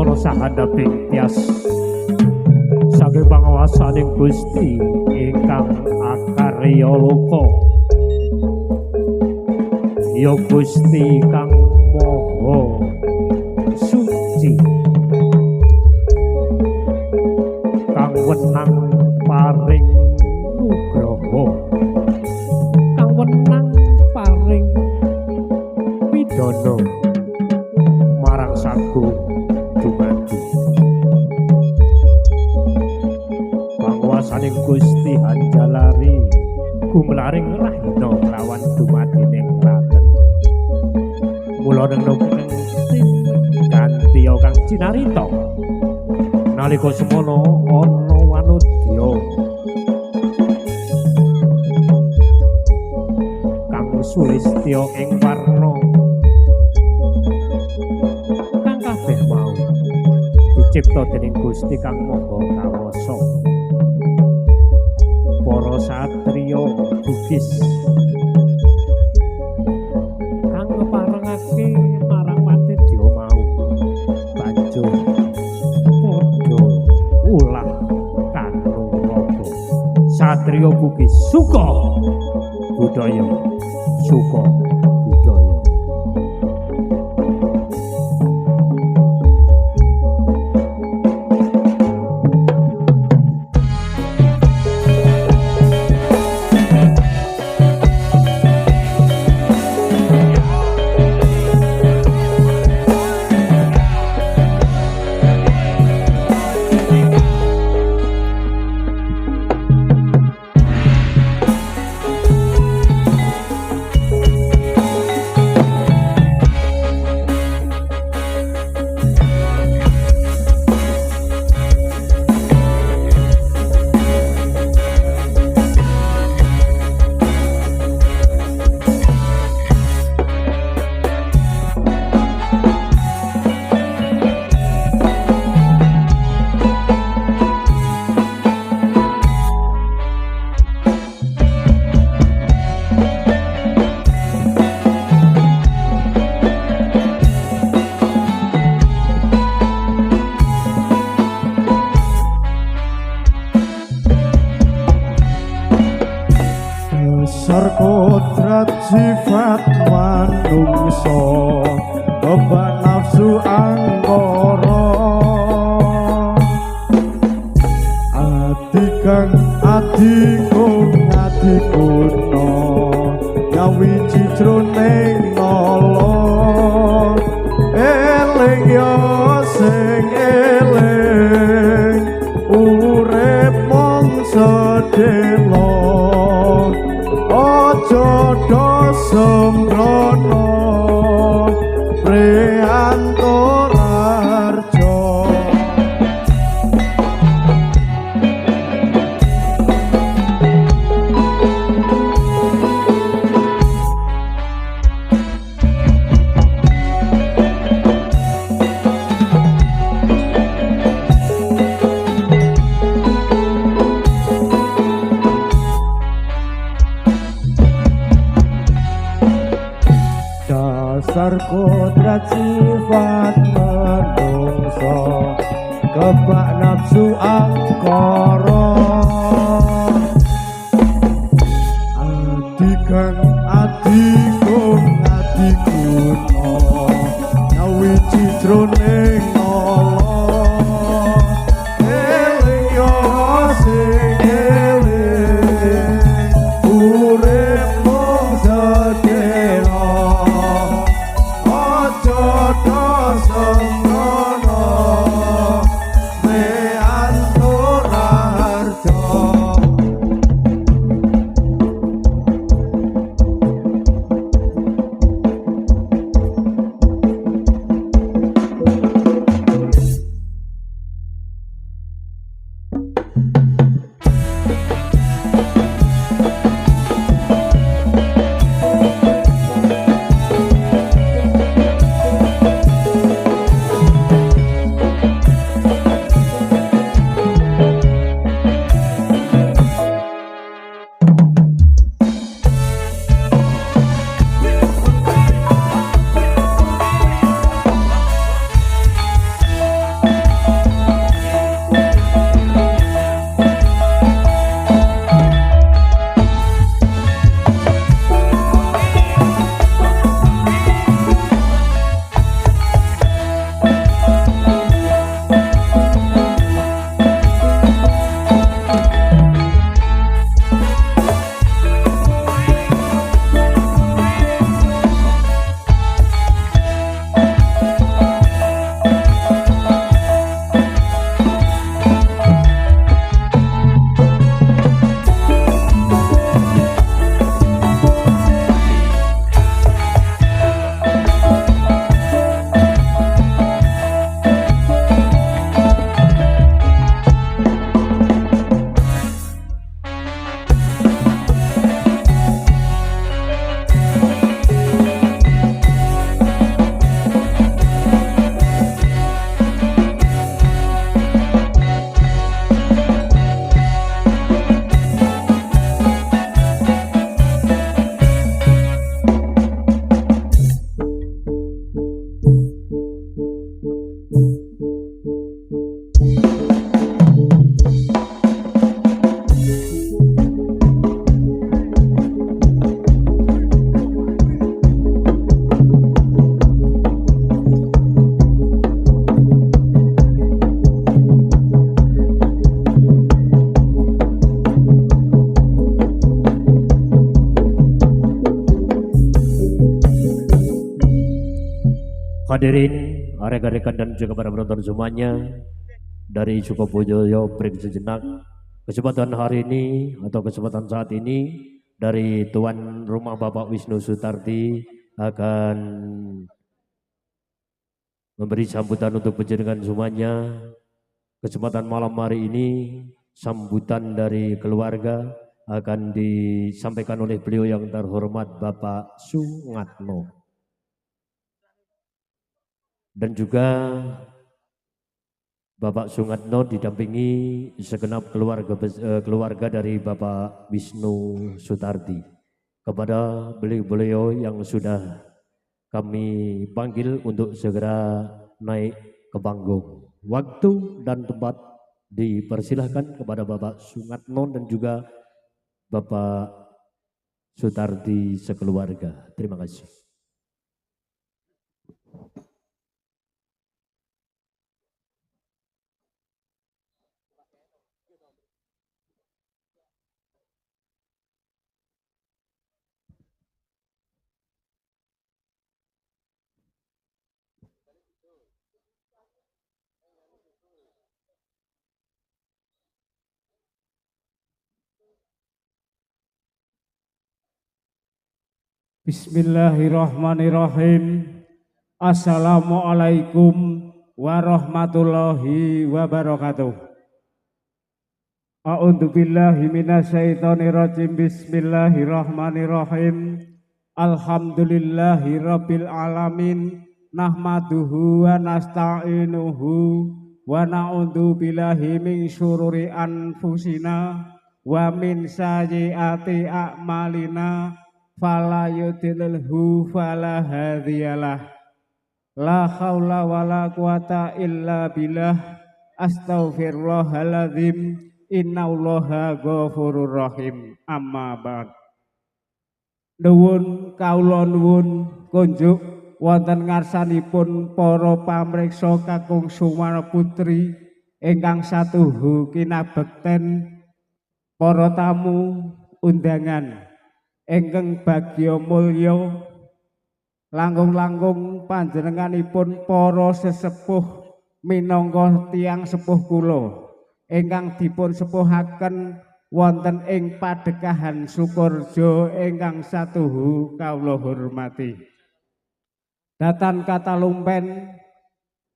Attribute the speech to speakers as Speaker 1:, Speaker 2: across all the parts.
Speaker 1: semono sahadapi tias saking pangawasaning Gusti ingkang akarya loka ya Gusti kang maha suci kang wenang paring nugraha kang wenang paring pidana marang sagu dumadi panguwasaning Gusti Anjalari gumlaring rahina lawan dumadining raten mula neng kanthi kang cinarita nalika semana ana wanudya kang sulistya ing warna kang kabeh mau dicipta dening Gusti kang maha kawasa para satriya bugis kang ngeparengake marang Watedya mau banjur padha ulah kanuraga satriya bugis suka budaya suka budaya
Speaker 2: kodrat sifat manungsa bebak nafsu angkara ati kang ati kuna nyawiji jroning nala eling ya sing eling urip mung sedelo jodoh sembrono Priantara Harjo dasar kodrat sifat menungso kebak nafsu angkara adikan adikun adikuno nyawiji jroning nala eling yo sing eling urip mung sedelo jodoh sembrono Priantara Harjo
Speaker 1: Hadirin, rekan-rekan dan juga para penonton semuanya, dari Sukobojoyo break sejenak. Kesempatan hari ini atau kesempatan saat ini dari tuan rumah Bapak Wisnu Sutardi akan memberi sambutan untuk penjenengan semuanya. Kesempatan malam hari ini sambutan dari keluarga akan disampaikan oleh beliau yang terhormat Bapak Sungatno. Dan juga Bapak Sungatno didampingi segenap keluarga dari Bapak Wisnu Sutardi. Kepada beliau yang sudah kami panggil untuk segera naik ke panggung. Waktu dan tempat dipersilahkan kepada Bapak Sungatno dan juga Bapak Sutardi sekeluarga. Terima kasih.
Speaker 3: Bismillahirrahmanirrahim. Assalamualaikum warahmatullahi wabarakatuh. A'udzu billahi minasyaitonir rajim. Bismillahirrahmanirrahim. Alhamdulillahi rabbil alamin. Nahmaduhu wa nasta'inuhu wa na'udzu billahi min syururi anfusina wa min sayyiati a'malina. Fala yudhilhu fala hadiyalah. La haula wala quwata illa billah. Astaghfirullahaladzim. Innallaha ghafurur rahim. Amma ba'd. Nuwun kawula nuwun kunjuk wonten ngarsanipun para pamriksa kakung Sumana Putri ingkang satuhu kinabekten, para tamu undangan ingkang bagya mulya, langkung-langkung panjenenganipun para sesepuh minangka tiyang sepuh kula ingkang dipun sepuhaken wonten ing Padekahan Sukorejo ingkang satuhu kawula hormati. Datan katalumpen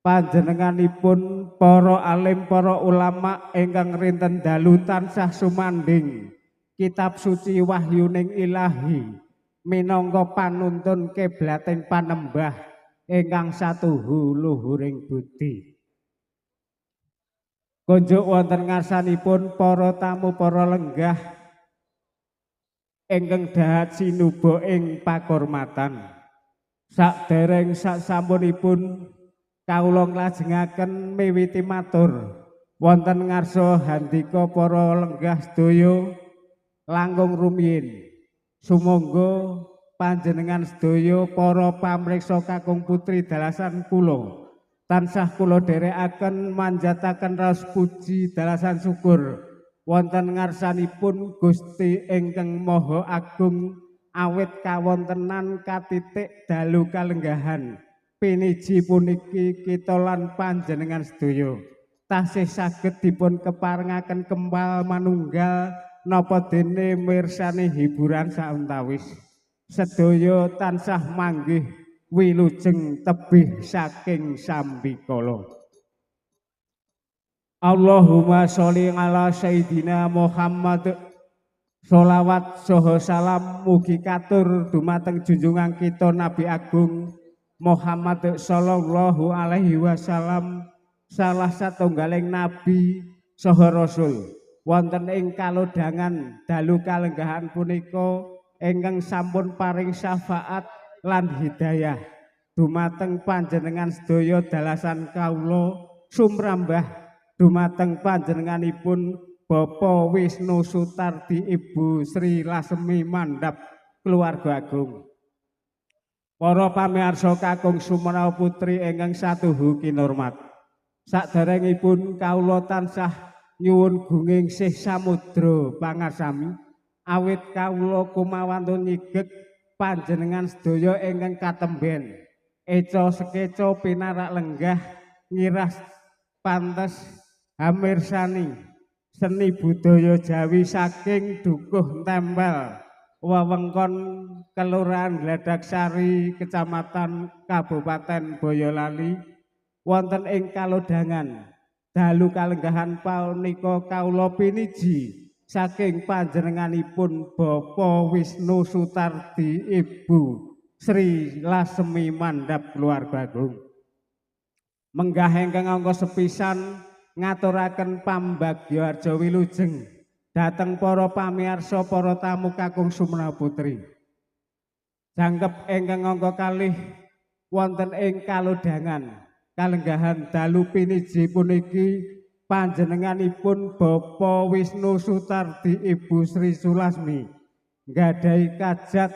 Speaker 3: panjenenganipun para alim, para ulama ingkang rinten dalu tansah sumanding kitab suci wahyuning ilahi minangka panuntun kiblating panembah ingkang satuhu luhuring budi. Kunjuk wonten ngarsanipun para tamu, para lenggah ingkang dahat sinuba ing pakurmatan. Sakdereng sasampunipun kawula nglajengaken miwiti matur wonten ngarsa handika para lenggah sedaya langkung rumiyin. Sumangga panjenengan sedaya para pamriksa kakung putri dalasan kula tansah kula dherekaken manjataken raos puji dalasan syukur wonten ngarsanipun Gusti ingkang Maha Agung awit kawontenan katitik dalu kalenggahan piniji puniki kita lan panjenengan sedaya tasih saged dipun keparengaken kembal manunggal napa dene mirsani hiburan sauntawis sedaya tansah manggih wilujeng tebih saking sambikala. Allahumma sholli ala sayyidina Muhammad. Sholawat saha salam mugi katur dumateng junjungan kita Nabi Agung Muhammad sallallahu alaihi wasallam, salah satunggaling nabi saha rasul wonten ing kalodhangan dalu kalenggahan punika ingkang sampun paring syafaat lan hidayah dumateng panjenengan sedaya dalasan kawula sumrambah dumateng panjenenganipun Bapak Wisnu Sutardi, Ibu Sri Lasmi Mandap, keluarga agung. Para pamirsa kakung Sumana Putri ingkang satuhu kinurmat. Saderengipun kawula tansah nyuwun gungingsih samudra pangarsami awit kawula kumawantun nyigek panjenengan sedaya ingkang katemben eco sekeco pinarak lenggah ngiras pantes hamirsani seni budaya Jawi saking dukuh tempel wewengkon Kelurahan Gladaksari Kecamatan Kabupaten Boyolali wonten ing kalodhangan dalu kalenggahan punika kawula piniji saking panjenenganipun Bapak Wisnu Sutardi Ibu Sri Lasemi Mandap Keluarga Agung. Menggah ingkang angka sepisan ngaturaken pambagya arja wilujeng dhateng para pamirsa para tamu kakung Sumena Putri. Jangkep ingkang angka kalih wonten ing kalodhangan kalenggahan dalu piniji puniki panjenenganipun Bapak Wisnu Sutardi Ibu Sri Sulasmi nggadahi kajat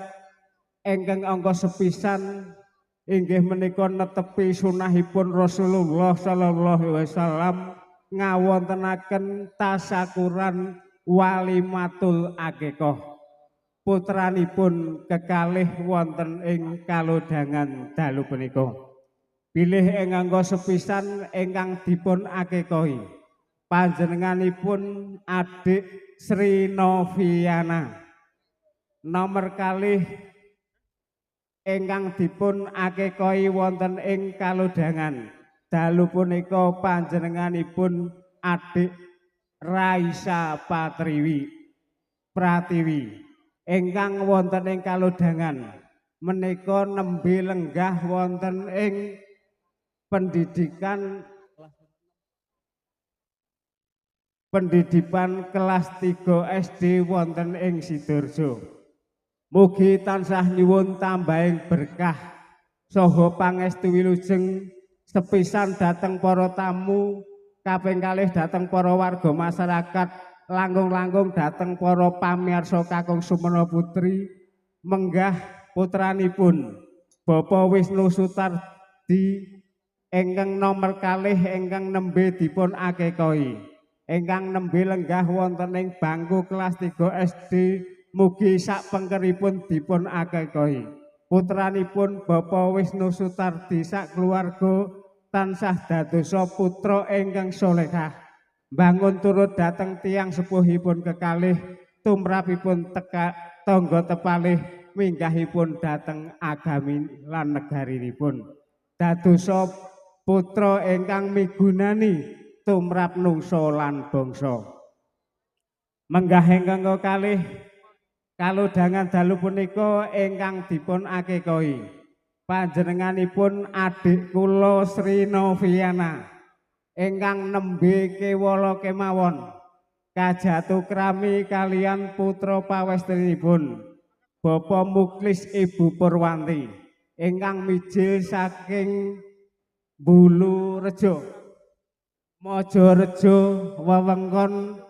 Speaker 3: ingkang angka sepisan inggih menika netepi sunahipun Rasulullah sallallahu alaihi wasallam ngawontenaken tasakuran walimatul akikah putranipun kekalih wonten ing kalodhangan dalu punika. Bilih ing angka sepisan ingkang dipun akikahi panjenenganipun adik Sri Noviana. Nomor kalih ingkang dipun akikahi wonten ing kalodhangan dalu punika panjenenganipun adik Raisa Pratiwi ingkang wonten ing kalodhangan menika nembe lenggah wonten ing pendidikan kelas 3 SD wonten ing Sidoarjo. Mugi tansah nyuwun tambahing berkah saha pangestu wilujeng sepisan dhateng para tamu, kaping kalih dhateng para warga masyarakat, langkung-langkung dhateng para pamirsa kakung Sumena Putri, menggah putranipun Bapak Wisnu Sutardi ingkang nomor kalih ingkang nembe dipun akikahi, ingkang nembe lenggah wonten ing bangku kelas 3 SD. Mugi sak pengkeripun dipun akikahi. Putranipun Bapak Wisnu Sutardi sak keluarga tansah dadosa putra ingkang salehah. Bangun turut dhateng tiyang sepuhipun kekalih tumrapipun tangga tepalih minggahipun dhateng agami lan negarinipun. Dadosa putra ingkang migunani tumrap nungsa lan bangsa. Menggah ingkang kekalih kalodhangan dalu punika ingkang dipun akikahi panjenenganipun adik kula Sri Noviana ingkang nembe kewala kemawon kajatu krami kalian putra pawestrinipun Bapak Muklis Ibu Purwanti ingkang mijil saking Bulu Rejo Majarejo wewengkon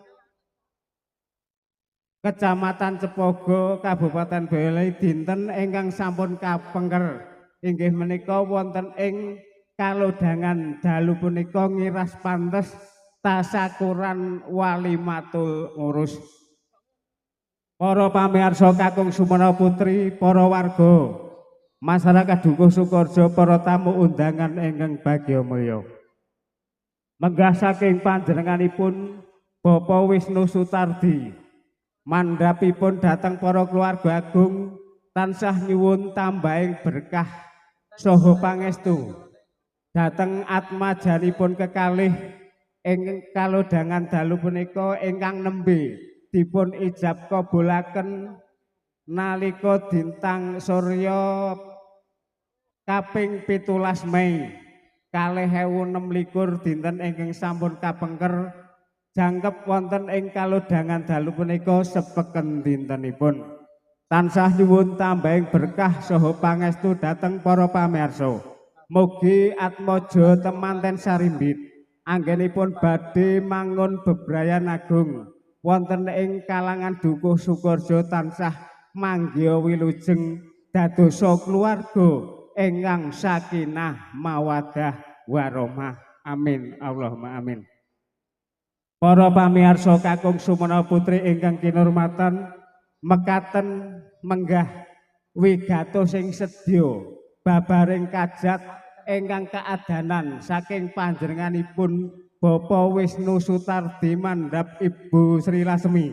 Speaker 3: Kecamatan Cepogo, Kabupaten Boyolali dinten ingkang sampun kapengker inggih menika wonten ing kalodhangan dalu punika ngiras pantes tasakuran walimatul urus. Para pamirsa kakung Sumena Putri, para warga masyarakat Dukuh Sukoharjo, para tamu undangan ingkang bagya mulya. Menggah saking panjenenganipun Bapak Wisnu Sutardi mandhapipun dhateng para keluarga agung tansah nyuwun tambahing berkah saha pangestu dhateng atmajanipun kekalih ing kalodhangan dalu punika ingkang nembe dipun ijab kabulaken nalika dintang surya kaping 17 Mei 2026 dinten ingkang sampun kapengker jangkep wonten ing kalodhangan dalu punika sepeken dintenipun. Tansah nyuwun tambahing berkah saha pangestu dhateng para pamirsa. Mugi atmaja temanten sarimbit anggenipun badhe mangun bebrayan agung wonten ing kalangan Dukuh Sukoharjo tansah manggya wilujeng dadosa keluarga ingkang sakinah mawaddah warahmah. Amin Allahumma amin. Para pamirsa kakung Sumena Putri ingkang kinurmatan mekaten menggah wigatos sing sedya babaring kajat ingkang kaadanan saking panjenenganipun Bapak Wisnu Sutardi mandhap Ibu Sri Lasmi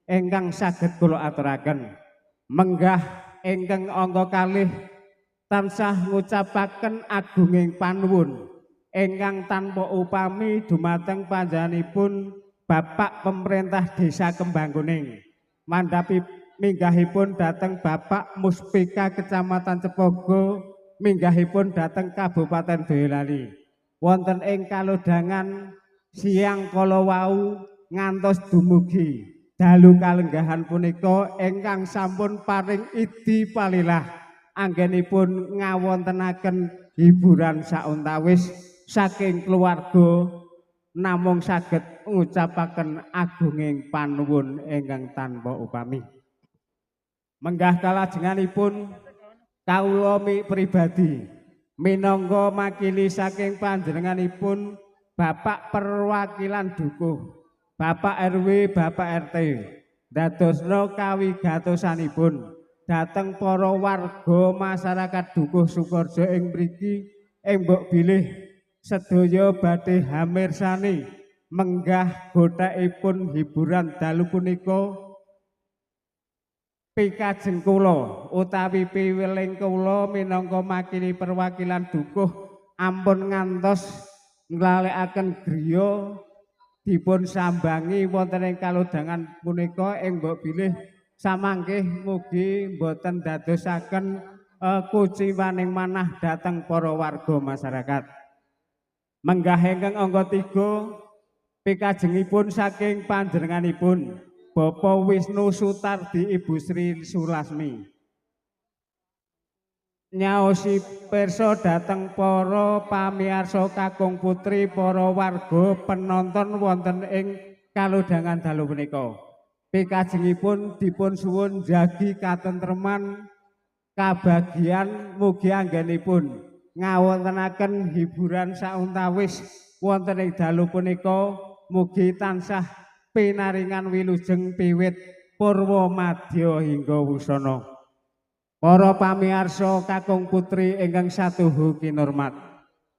Speaker 3: ingkang saged kula aturaken. Menggah ingkang angka kalih tansah ngucapaken agunging panuwun ingkang tanpa upami dumateng panjenenganipun Bapak Pemerintah Desa Kembangkuning mandhapi minggahipun dhateng Bapak Muspika Kecamatan Cepogo minggahipun dhateng Kabupaten Boyolali wonten ing kalodhangan siang kala wau ngantos dumugi dalu kalenggahan punika ingkang sampun paring idi palilah anggenipun ngawontenaken hiburan sauntawis saking keluarga namung saged ngucapaken agunging panuwun ingkang tanpa upami. Menggah kalajenganipun kawula pribadi minangka makili saking panjenenganipun Bapak Perwakilan Dukuh, Bapak RW, Bapak RT dadosna kawigatosanipun dhateng para warga masyarakat Dukuh Sukoharjo ing mriki ing mbok bilih sedaya badhe hamirsani menggah gothekipun hiburan dalu punika pikajeng kula utawi piweling kula minangka makili perwakilan Dukuh ampun ngantos nglalekaken griya dipun sambangi wonten ing kalodhangan punika ing mbok bilih samangkih mugi boten dadosaken kuciwaning manah dhateng para warga masyarakat. Menggah ingkang angka 3 pikajengipun saking panjenenganipun Bapak Wisnu Sutardi Ibu Sri Sulasmi nyaosi pirsa dhateng para pamirsa kakung putri para warga penonton wonten ing kalodhangan dalu punika. Pikajengipun dipun suwun jagi katentreman kabagyan mugi anggenipun ngawontenaken hiburan sauntawis wonten ing dalu punika mugi tansah pinaringan wilujeng piwit purwa madya hingga wusana. Para pamirsa kakung putri ingkang satuhu kinurmat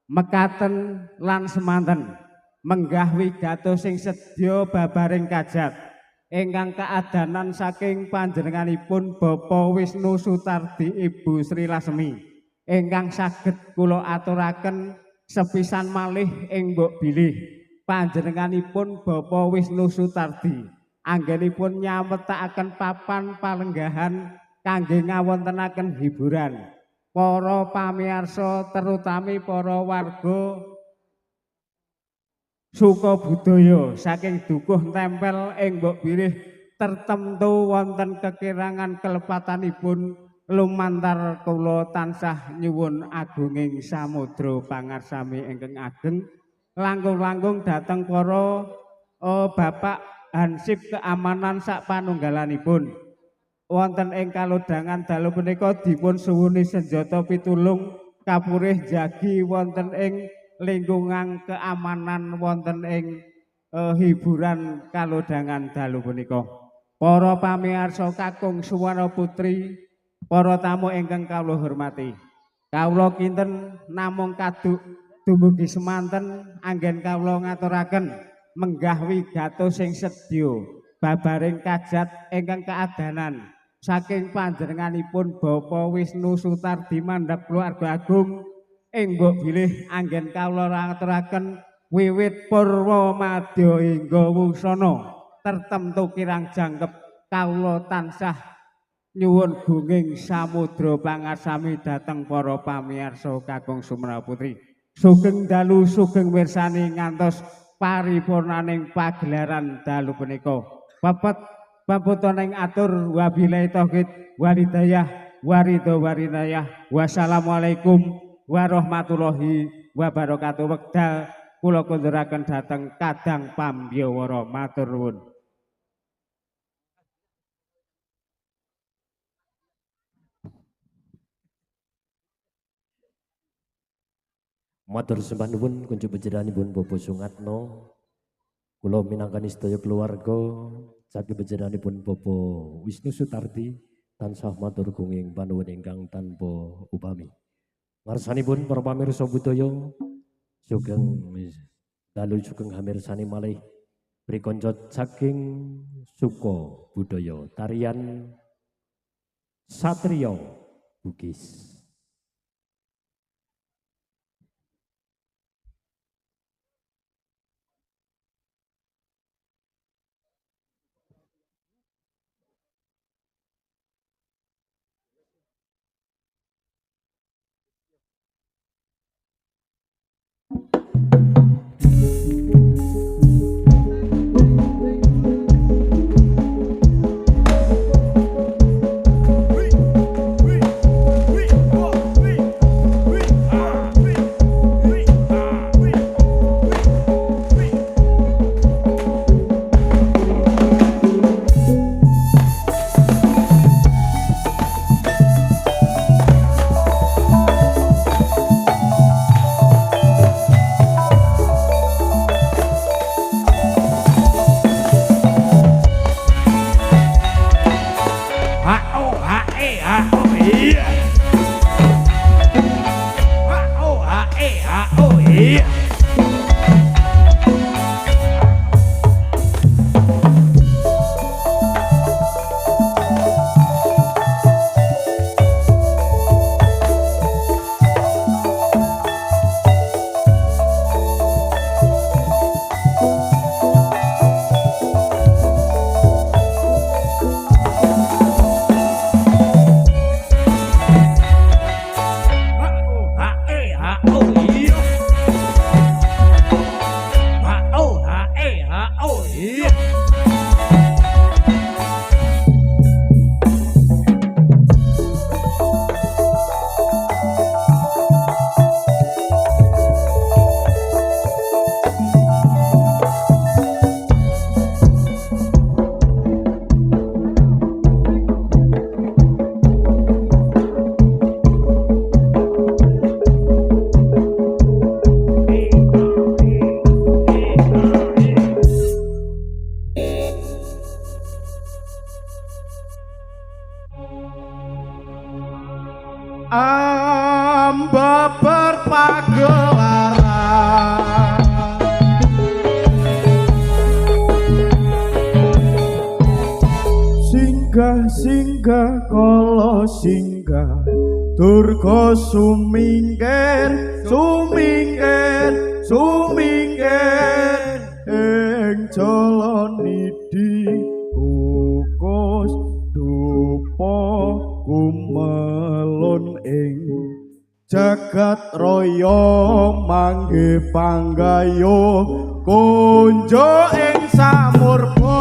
Speaker 3: mekaten lan semanten menggah wigato sing sedya babaring kajat ingkang kaadanan saking panjenenganipun Bapak Wisnu Sutardi Ibu Sri Lasmi ingkang saged kula aturaken sepisan malih ing mbok bilih panjenenganipun Bapak Wisnu Sutardi anggenipun nyawetakaken papan palenggahan kangge ngawontenaken hiburan para pamirsa terutami para warga suka budaya saking Dukuh tempel ing mbok bilih tertentu wonten kekirangan kelepatanipun lumantar kula tansah nyuwun agunging samudra pangarsami ingkang ageng langkung-langkung dhateng para Bapak Hansip keamanan sak panunggalanipun wonten ing kalodhangan dalu punika dipun suwuni senjata pitulung kapurih jagi wonten ing lingkungan keamanan wonten ing hiburan kalodhangan dalu punika. Para pamirsa kakung Suwana Putri, para tamu ingkang kawula hormati. Kawula kinten namung kaduk dumugi semanten anggen kawula ngaturaken menggah wigato sing sedya babaring kajat ingkang kaadanan saking panjenenganipun Bapak Wisnu Sutardi mandhap keluarga agung ing mbok bilih anggen kawula ngaturaken wiwit purwa madya hingga wusana tertemtu kirang jangkep kawula tansah nyuwun gunging samudra pangarsami dhateng para pamirsa kakung Sumrawa Putri sugeng dalu sugeng mirsani ngantos paripurnaning pagelaran dalu punika pepet paputoning atur wabillahi taufiq walhidayah waridho warinayah wassalamualaikum warahmatullahi wabarakatuh. Wekdal kula kunduraken dhateng Kadang Pambyawara matur nuwun.
Speaker 1: Matur sembah nuwun kunjuk bejeranipun Bapak Sungatno. Kula minangkani sedaya keluarga saking bejeranipun Bapak Wisnu Sutardi tansah matur gunging panuwun ingkang tanpa upami. Ngarsanipun para pamirsa budaya sugeng dalu sugeng hamirsani malih prikonco saking suko budaya tarian Satrio Bugis.
Speaker 2: Amba berpagelaran singgah kala singgah durga sumingkir ing Jalanidi kukus dupa kumelun ing jagat raya mangge panggayo kunjo ing samurpa.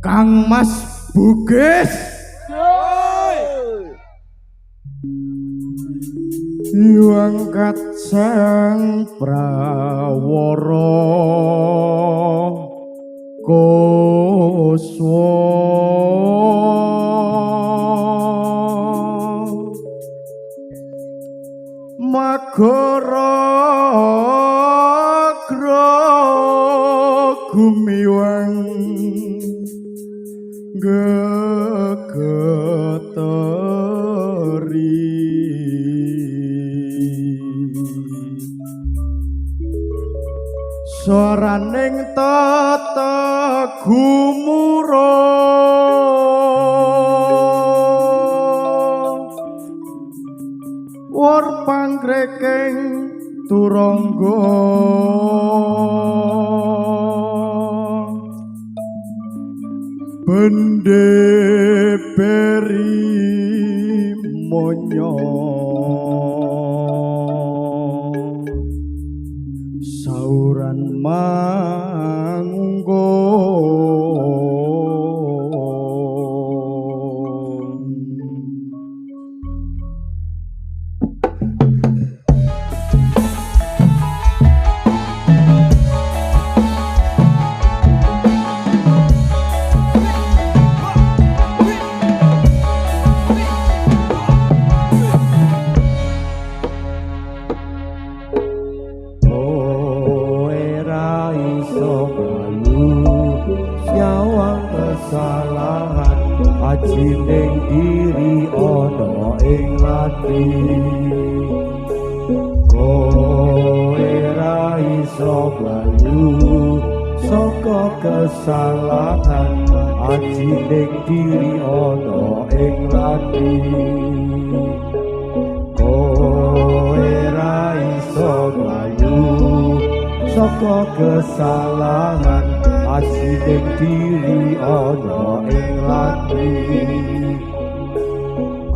Speaker 2: Kang Mas Bugis Yuangkat sang prawara Koswa Magara gumiwang gegeteri swaraning tata gumuruh war pangrekeng turangga bende beri monyo sauran mangunggo
Speaker 4: kesalahan aji ning diri ana ing lati kowe ra iso mlayu saka kesalahan aji ning diri ana ing lati kowe ra iso mlayu saka kesalahan aji ning diri ana ing lati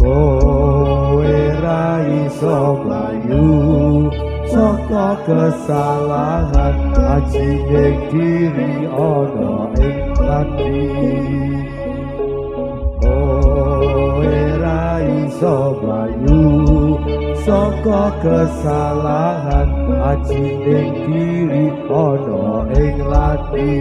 Speaker 4: kowe ra iso mlayu saka kesalahan aji ning diri ana ing lati kowe ra iso mlayu saka kesalahan aji ning diri ana ing lati